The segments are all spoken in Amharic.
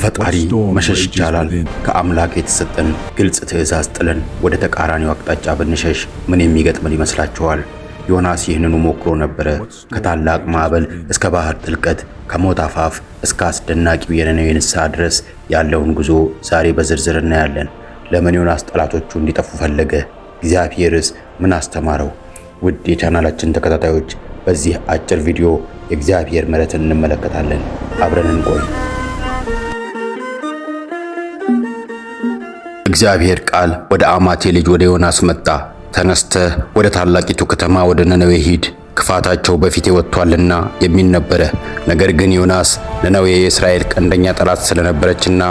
ከፈጣሪ መሸሽ ይቻላል። ከአምላክ የተሰጠን ግልጽ ትእዛዝ ጥለን ወደ ተቃራኒው አቅጣጫ ብንሸሽ ምን የሚገጥመን ይመስላችኋል? ዮናስ ይህንኑ ሞክሮ ነበረ። ከታላቅ ማዕበል እስከ ባህር ጥልቀት፣ ከሞት አፋፍ እስከ አስደናቂው የነነዌ ንስሐ ድረስ ያለውን ጉዞ ዛሬ በዝርዝር እናያለን። ለምን ዮናስ ጠላቶቹ እንዲጠፉ ፈለገ? እግዚአብሔርስ ምን አስተማረው? ውድ የቻናላችን ተከታታዮች በዚህ አጭር ቪዲዮ የእግዚአብሔር ምሕረትን እንመለከታለን። አብረን እንቆይ። እግዚአብሔር ቃል ወደ አማቴ ልጅ ወደ ዮናስ መጣ። ተነስተህ ወደ ታላቂቱ ከተማ ወደ ነነዌ ሂድ፣ ክፋታቸው በፊቴ ወጥቷልና የሚል ነበረ። ነገር ግን ዮናስ ነነዌ የእስራኤል ቀንደኛ ጠላት ስለነበረችና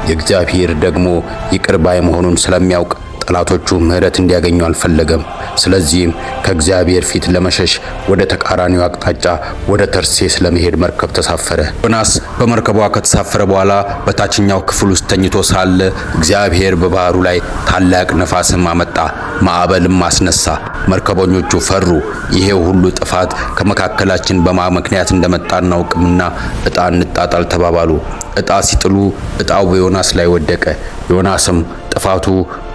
የእግዚአብሔር ደግሞ ይቅር ባይ መሆኑን ስለሚያውቅ ጠላቶቹ ምሕረት እንዲያገኙ አልፈለገም። ስለዚህም ከእግዚአብሔር ፊት ለመሸሽ ወደ ተቃራኒው አቅጣጫ ወደ ተርሴስ ለመሄድ መርከብ ተሳፈረ። ዮናስ በመርከቧ ከተሳፈረ በኋላ በታችኛው ክፍል ውስጥ ተኝቶ ሳለ እግዚአብሔር በባህሩ ላይ ታላቅ ነፋስም አመጣ፣ ማዕበልም አስነሳ። መርከበኞቹ ፈሩ። ይሄ ሁሉ ጥፋት ከመካከላችን በማን ምክንያት እንደመጣ እናውቅምና ዕጣ እንጣጣል ተባባሉ። ዕጣ ሲጥሉ ዕጣው በዮናስ ላይ ወደቀ። ዮናስም ጥፋቱ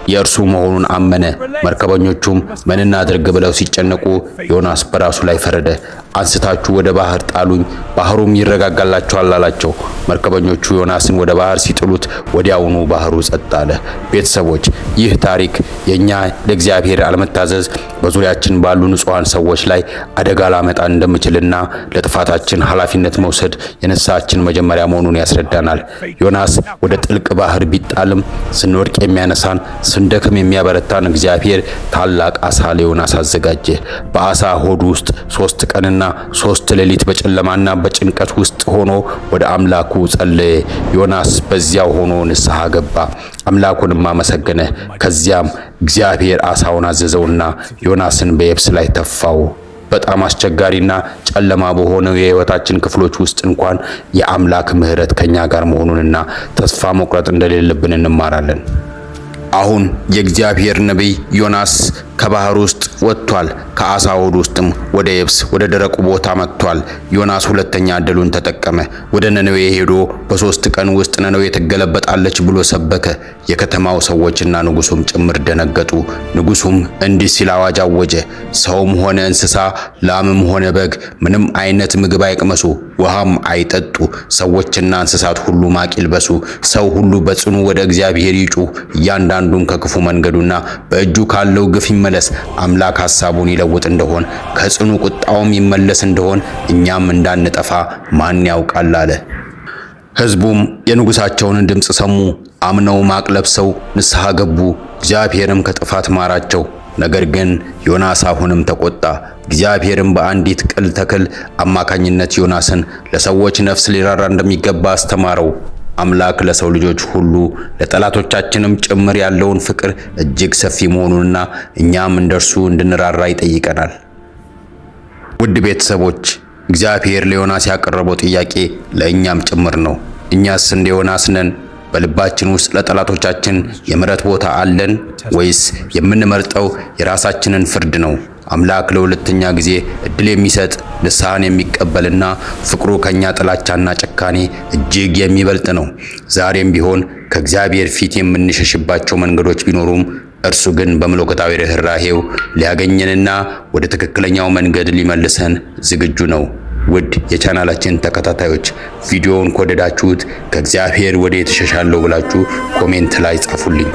የእርሱ መሆኑን አመነ። መርከበኞቹም ምን እናድርግ ብለው ሲጨነቁ ዮናስ በራሱ ላይ ፈረደ። አንስታችሁ ወደ ባህር ጣሉኝ፣ ባህሩም ይረጋጋላችኋል አላቸው። መርከበኞቹ ዮናስን ወደ ባህር ሲጥሉት ወዲያውኑ ባህሩ ጸጥ አለ። ቤተሰቦች፣ ይህ ታሪክ የኛ ለእግዚአብሔር አለመታዘዝ በዙሪያችን ባሉ ንጹሃን ሰዎች ላይ አደጋ ላመጣ እንደሚችልና ለጥፋታችን ኃላፊነት መውሰድ የንስሐችን መጀመሪያ መሆኑን ያስረዳናል። ዮናስ ወደ ጥልቅ ባህር ቢጣልም ስንወድቅ የሚያነሳን ስንደክም የሚያበረታን እግዚአብሔር ታላቅ አሳ ለዮናስ አዘጋጀ። በአሳ ሆድ ውስጥ 3 ቀንና 3 ሌሊት በጨለማና በጭንቀት ውስጥ ሆኖ ወደ አምላኩ ጸለየ። ዮናስ በዚያው ሆኖ ንስሐ ገባ፣ አምላኩንም አመሰገነ። ከዚያም እግዚአብሔር አሳውን አዘዘውና ዮናስን በየብስ ላይ ተፋው። በጣም አስቸጋሪና ጨለማ በሆነው የሕይወታችን ክፍሎች ውስጥ እንኳን የአምላክ ምሕረት ከኛ ጋር መሆኑንና ተስፋ መቁረጥ እንደሌለብን እንማራለን። አሁን የእግዚአብሔር ነቢይ ዮናስ ከባህር ውስጥ ወጥቷል። ከአሳ ሆድ ውስጥም ወደ የብስ ወደ ደረቁ ቦታ መጥቷል። ዮናስ ሁለተኛ ዕድሉን ተጠቀመ። ወደ ነነዌ ሄዶ በ3 ቀን ውስጥ ነነዌ ትገለበጣለች ብሎ ሰበከ። የከተማው ሰዎችና ንጉሱም ጭምር ደነገጡ። ንጉሱም እንዲህ ሲል አዋጅ አወጀ፣ ሰውም ሆነ እንስሳ፣ ላምም ሆነ በግ ምንም አይነት ምግብ አይቅመሱ፣ ውሃም አይጠጡ። ሰዎችና እንስሳት ሁሉ ማቅ ይልበሱ። ሰው ሁሉ በጽኑ ወደ እግዚአብሔር ይጩህ። እያንዳንዱም ከክፉ መንገዱና በእጁ ካለው ግፍ ይመለስ። አምላክ ሐሳቡን ይለውጥ እንደሆን ከጽኑ ቁጣውም ይመለስ እንደሆን እኛም እንዳንጠፋ ማን ያውቃል አለ። ሕዝቡም የንጉሳቸውን ድምፅ ሰሙ፣ አምነው ማቅ ለብሰው ንስሐ ገቡ። እግዚአብሔርም ከጥፋት ማራቸው። ነገር ግን ዮናስ አሁንም ተቆጣ። እግዚአብሔርም በአንዲት ቅል ተክል አማካኝነት ዮናስን ለሰዎች ነፍስ ሊራራ እንደሚገባ አስተማረው። አምላክ ለሰው ልጆች ሁሉ ለጠላቶቻችንም ጭምር ያለውን ፍቅር እጅግ ሰፊ መሆኑንና እኛም እንደርሱ እንድንራራ ይጠይቀናል። ውድ ቤተሰቦች፣ እግዚአብሔር ለዮናስ ያቀረበው ጥያቄ ለእኛም ጭምር ነው። እኛስ እንደ ዮናስ ነን? በልባችን ውስጥ ለጠላቶቻችን የምሕረት ቦታ አለን ወይስ የምንመርጠው የራሳችንን ፍርድ ነው? አምላክ ለሁለተኛ ጊዜ እድል የሚሰጥ ንስሐን የሚቀበልና ፍቅሩ ከኛ ጥላቻና ጭካኔ እጅግ የሚበልጥ ነው። ዛሬም ቢሆን ከእግዚአብሔር ፊት የምንሸሽባቸው መንገዶች ቢኖሩም እርሱ ግን በመለኮታዊ ርኅራኄው ሊያገኘንና ወደ ትክክለኛው መንገድ ሊመልሰን ዝግጁ ነው። ውድ የቻናላችን ተከታታዮች፣ ቪዲዮውን ከወደዳችሁት ከእግዚአብሔር ወዴት እሸሻለሁ ብላችሁ ኮሜንት ላይ ጻፉልኝ።